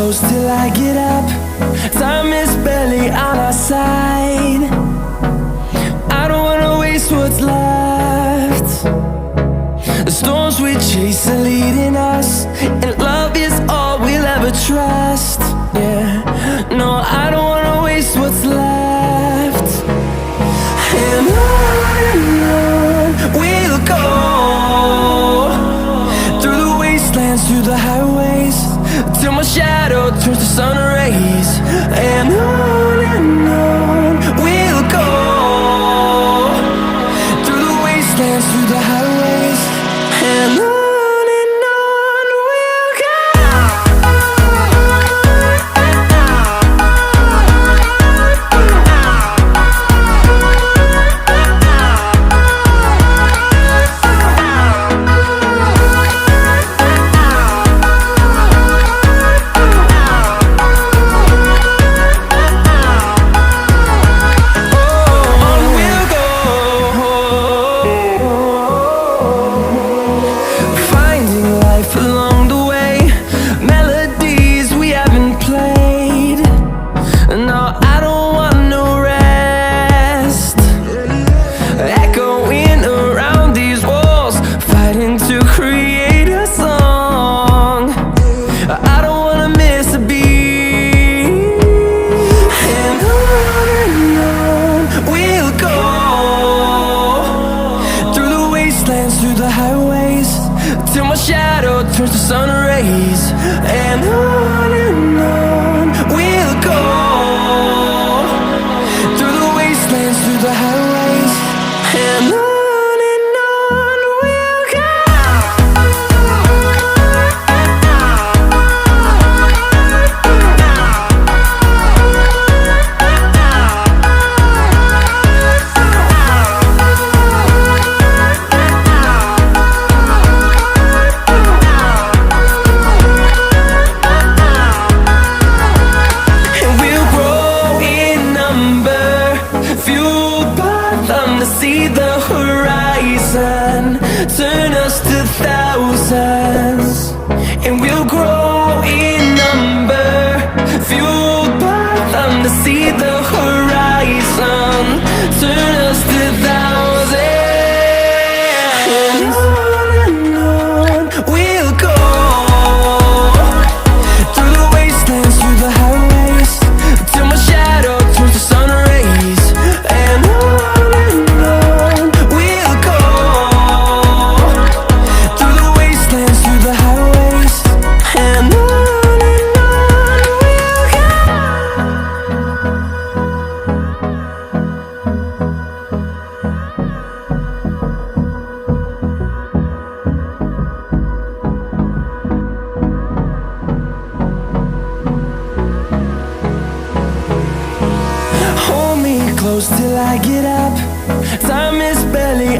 close till I get up. Time is barely on our side. I don't wanna waste what's left. The storms we chase are leading us, and love is all we'll ever trust. Yeah, no, I don't wanna waste what's left. And on we'll go, through the wastelands, through the highways, till my shadow turns to sun rays. And on we'll go, through the wastelands, through the highways, and on we'll go. Through the highways, till my shadow turns to sun rays. And on we'll go, through the wastelands, through the highways, and on we'll go. See the horizon turn us to thousands, and we'll grow in number, fueled by them. To see the horizon turn us to thousands, and on we'll go, through the wastelands, through the highways, till my shadow turns to sun rays. And close till I get up. Time is barely